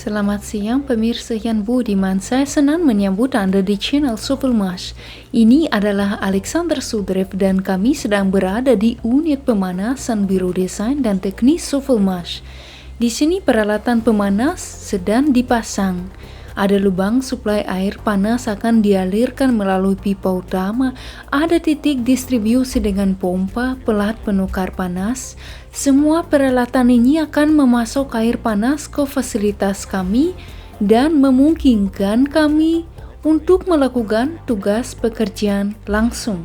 Selamat siang pemirsa yang budiman, saya senang menyambut Anda di channel Sofilmas. Ini adalah Alexander Sudrev dan kami sedang berada di unit pemanasan Biro Desain dan Teknis Sofilmas. Di sini peralatan pemanas sedang dipasang. Ada lubang suplai air panas akan dialirkan melalui pipa utama. Ada titik distribusi dengan pompa, pelat penukar panas. Semua peralatan ini akan memasok air panas ke fasilitas kami dan memungkinkan kami untuk melakukan tugas pekerjaan langsung.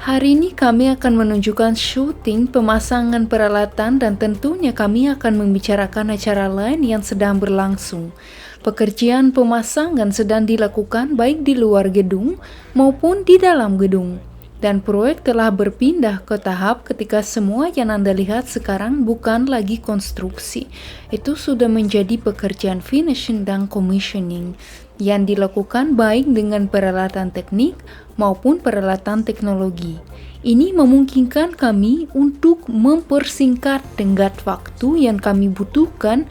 Hari ini kami akan menunjukkan syuting pemasangan peralatan dan tentunya kami akan membicarakan acara lain yang sedang berlangsung. Pekerjaan pemasangan sedang dilakukan baik di luar gedung maupun di dalam gedung. Dan proyek telah berpindah ke tahap ketika semua yang Anda lihat sekarang bukan lagi konstruksi. Itu sudah menjadi pekerjaan finishing dan commissioning yang dilakukan baik dengan peralatan teknik maupun peralatan teknologi. Ini memungkinkan kami untuk mempersingkat tenggat waktu yang kami butuhkan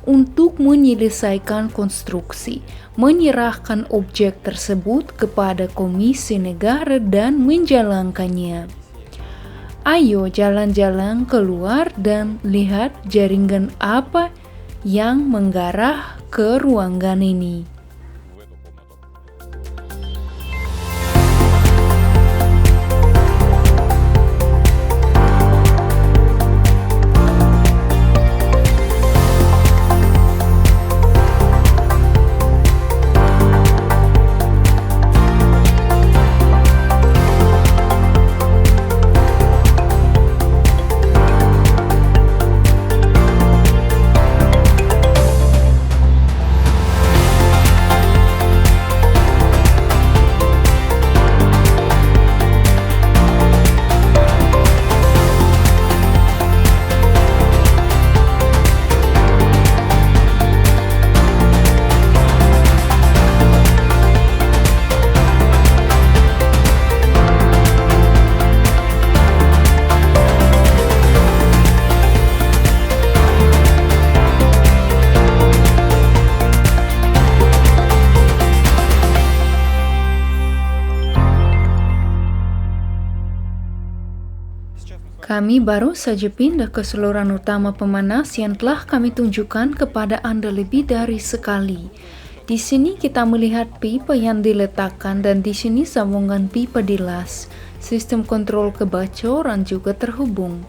untuk menyelesaikan konstruksi, menyerahkan objek tersebut kepada Komisi Negara dan menjalankannya. Ayo jalan-jalan keluar dan lihat jaringan apa yang mengarah ke ruangan ini. Kami baru saja pindah ke saluran utama pemanas yang telah kami tunjukkan kepada Anda lebih dari sekali. Di sini kita melihat pipa yang diletakkan dan di sini sambungan pipa dilas. Sistem kontrol kebocoran juga terhubung.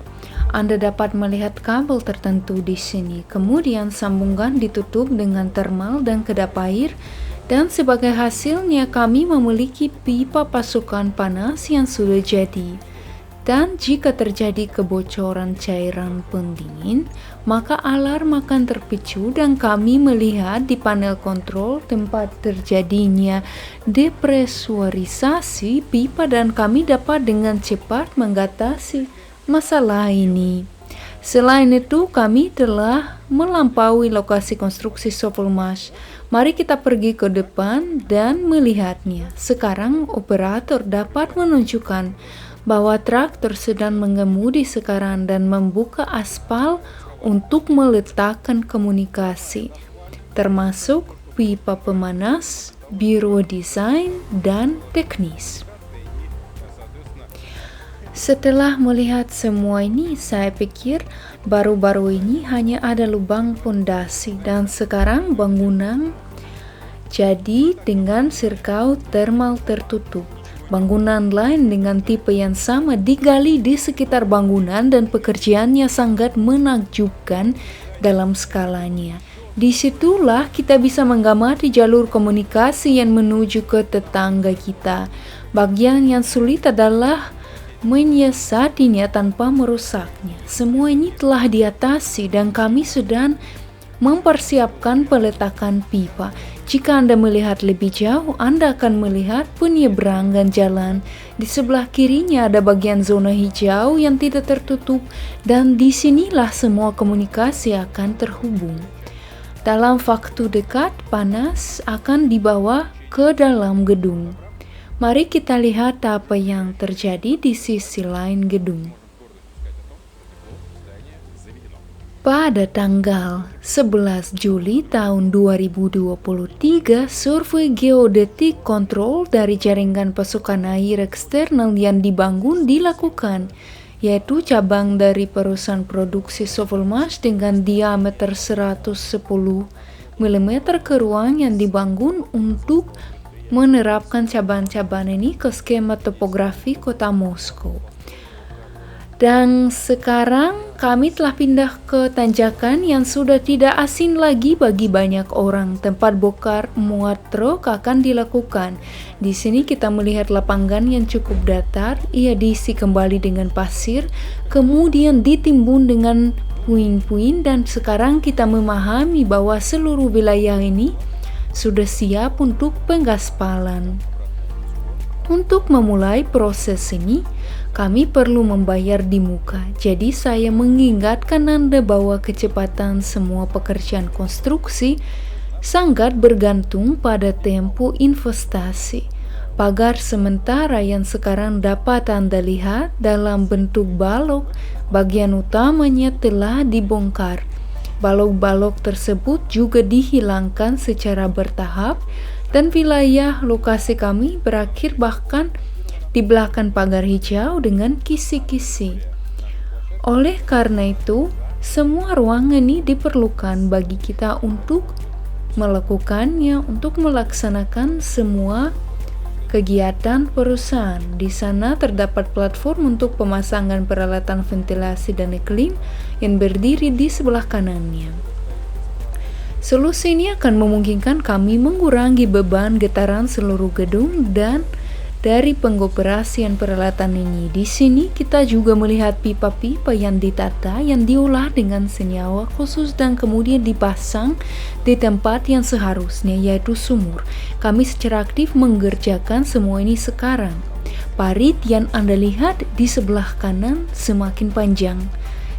Anda dapat melihat kabel tertentu di sini. Kemudian sambungan ditutup dengan termal dan kedap air. Dan sebagai hasilnya kami memiliki pipa pasukan panas yang sudah jadi. Dan jika terjadi kebocoran cairan pendingin, maka alarm akan terpicu dan kami melihat di panel kontrol tempat terjadinya depresurisasi pipa dan kami dapat dengan cepat mengatasi masalah ini. Selain itu, kami telah melampaui lokasi konstruksi Sofilmas. Mari kita pergi ke depan dan melihatnya. Sekarang operator dapat menunjukkan bahwa traktor sedang mengemudi sekarang dan membuka aspal untuk meletakkan komunikasi, termasuk pipa pemanas, biro desain, dan teknis. Setelah melihat semua ini, saya pikir baru-baru ini hanya ada lubang fondasi dan sekarang bangunan jadi dengan sirkau termal tertutup. Bangunan lain dengan tipe yang sama digali di sekitar bangunan dan pekerjaannya sangat menakjubkan dalam skalanya. Disitulah kita bisa mengamati jalur komunikasi yang menuju ke tetangga kita. Bagian yang sulit adalah menyiasatinya tanpa merusaknya. Semua ini telah diatasi dan kami sedang mempersiapkan peletakan pipa. Jika Anda melihat lebih jauh, Anda akan melihat penyeberangan jalan. Di sebelah kirinya ada bagian zona hijau yang tidak tertutup dan disinilah semua komunikasi akan terhubung. Dalam waktu dekat, panas akan dibawa ke dalam gedung. Mari kita lihat apa yang terjadi di sisi lain gedung. Pada tanggal 11 Juli tahun 2023, survei geodetik kontrol dari jaringan pasokan air eksternal yang dibangun dilakukan, yaitu cabang dari perusahaan produksi Sovelmash dengan diameter 110 mm ke ruang yang dibangun untuk menerapkan cabang-cabang ini ke skema topografi kota Moskow. Dan sekarang kami telah pindah ke tanjakan yang sudah tidak asing lagi bagi banyak orang. Tempat bongkar muat truk akan dilakukan. Di sini kita melihat lapangan yang cukup datar. Ia diisi kembali dengan pasir, kemudian ditimbun dengan puing-puing, dan sekarang kita memahami bahwa seluruh wilayah ini sudah siap untuk pengaspalan. Untuk memulai proses ini, kami perlu membayar di muka. Jadi saya mengingatkan Anda bahwa kecepatan semua pekerjaan konstruksi sangat bergantung pada tempo investasi. Pagar sementara yang sekarang dapat Anda lihat dalam bentuk balok, bagian utamanya telah dibongkar. Balok-balok tersebut juga dihilangkan secara bertahap, dan wilayah lokasi kami berakhir bahkan di belakang pagar hijau dengan kisi-kisi. Oleh karena itu, semua ruangan ini diperlukan bagi kita untuk melakukannya, untuk melaksanakan semua kegiatan perusahaan. Di sana terdapat platform untuk pemasangan peralatan ventilasi dan iklim yang berdiri di sebelah kanannya. Solusi ini akan memungkinkan kami mengurangi beban getaran seluruh gedung dan dari pengoperasian peralatan ini. Di sini kita juga melihat pipa-pipa yang ditata, yang diolah dengan senyawa khusus dan kemudian dipasang di tempat yang seharusnya, yaitu sumur. Kami secara aktif mengerjakan semua ini sekarang. Parit yang Anda lihat di sebelah kanan semakin panjang.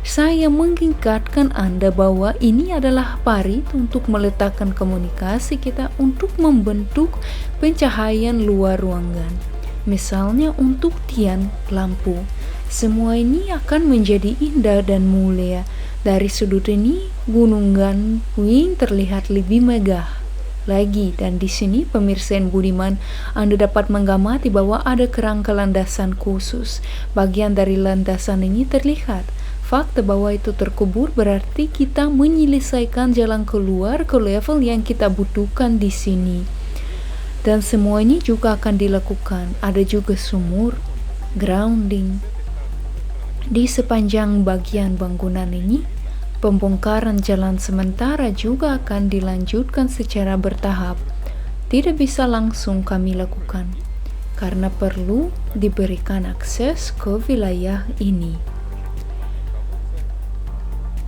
Saya mengingatkan Anda bahwa ini adalah parit untuk meletakkan komunikasi kita untuk membentuk pencahayaan luar ruangan. Misalnya untuk tiang lampu. Semua ini akan menjadi indah dan mulia. Dari sudut ini, gunungan puing terlihat lebih megah lagi, dan di sini pemirsa yang budiman, Anda dapat mengamati bahwa ada kerangka landasan khusus. Bagian dari landasan ini terlihat. Fakta bahwa itu terkubur berarti kita menyelesaikan jalan keluar ke level yang kita butuhkan di sini. Dan semua ini juga akan dilakukan. Ada juga sumur, grounding. Di sepanjang bagian bangunan ini, pembongkaran jalan sementara juga akan dilanjutkan secara bertahap. Tidak bisa langsung kami lakukan, karena perlu diberikan akses ke wilayah ini.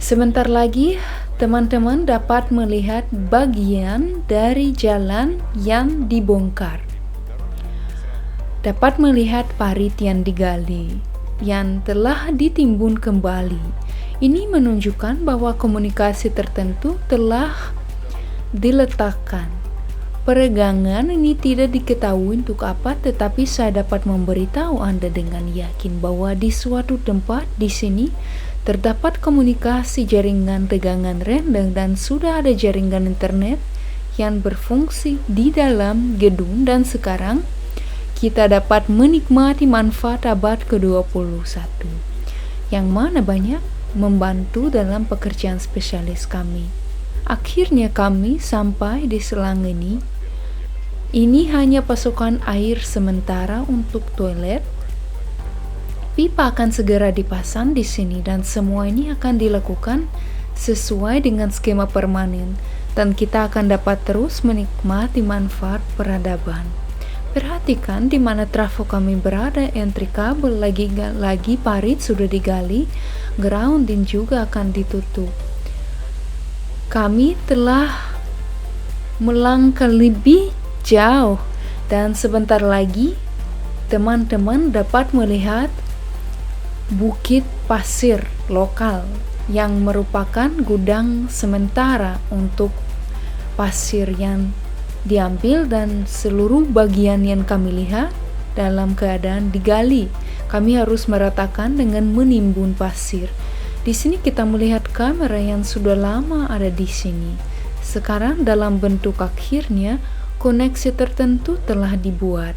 Sebentar lagi, teman-teman dapat melihat bagian dari jalan yang dibongkar. Dapat melihat parit yang digali, yang telah ditimbun kembali. Ini menunjukkan bahwa komunikasi tertentu telah diletakkan. Peregangan ini tidak diketahui untuk apa, tetapi saya dapat memberitahu Anda dengan yakin bahwa di suatu tempat di sini terdapat komunikasi jaringan tegangan rendah dan sudah ada jaringan internet yang berfungsi di dalam gedung, dan sekarang kita dapat menikmati manfaat abad ke-21 yang mana banyak membantu dalam pekerjaan spesialis kami. Akhirnya kami sampai di selang ini. Ini hanya pasokan air sementara untuk toilet. Pipa akan segera dipasang di sini, dan semua ini akan dilakukan sesuai dengan skema permanen, dan kita akan dapat terus menikmati manfaat peradaban. Perhatikan di mana trafo kami berada, entry kabel lagi parit sudah digali, grounding juga akan ditutup. Kami telah melangkah lebih jauh, dan sebentar lagi teman-teman dapat melihat bukit pasir lokal yang merupakan gudang sementara untuk pasir yang diambil, dan seluruh bagian yang kami lihat dalam keadaan digali. Kami harus meratakan dengan menimbun pasir. Di sini kita melihat kamera yang sudah lama ada di sini. Sekarang dalam bentuk akhirnya, koneksi tertentu telah dibuat.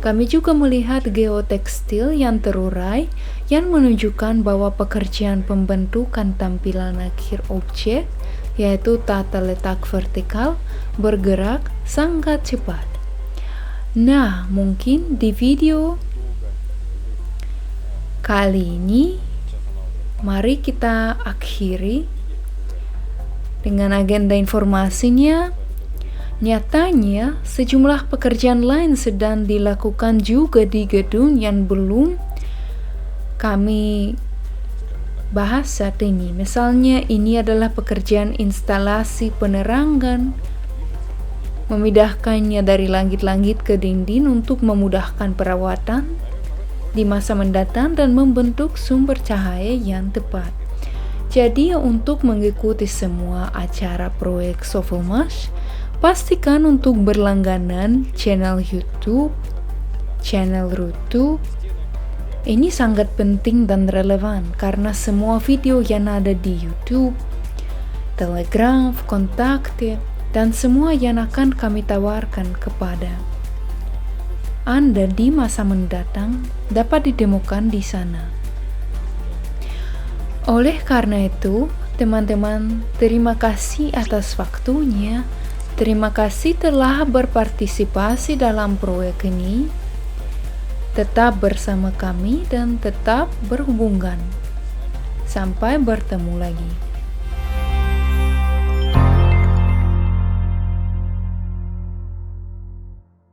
Kami juga melihat geotekstil yang terurai yang menunjukkan bahwa pekerjaan pembentukan tampilan akhir objek, yaitu tata letak vertikal, bergerak sangat cepat. Nah, mungkin di video kali ini, mari kita akhiri dengan agenda informasinya. Nyatanya, sejumlah pekerjaan lain sedang dilakukan juga di gedung yang belum kami bahas saat ini. Misalnya, ini adalah pekerjaan instalasi penerangan, memindahkannya dari langit-langit ke dinding untuk memudahkan perawatan di masa mendatang dan membentuk sumber cahaya yang tepat. Jadi, untuk mengikuti semua acara proyek Sofomash, pastikan untuk berlangganan channel YouTube, channel Rutu. Ini sangat penting dan relevan karena semua video yang ada di YouTube, Telegram, kontakte, dan semua yang akan kami tawarkan kepada Anda di masa mendatang dapat ditemukan di sana. Oleh karena itu, teman-teman, terima kasih atas waktunya. Terima kasih telah berpartisipasi dalam proyek ini. Tetap bersama kami dan tetap berhubungan. Sampai bertemu lagi.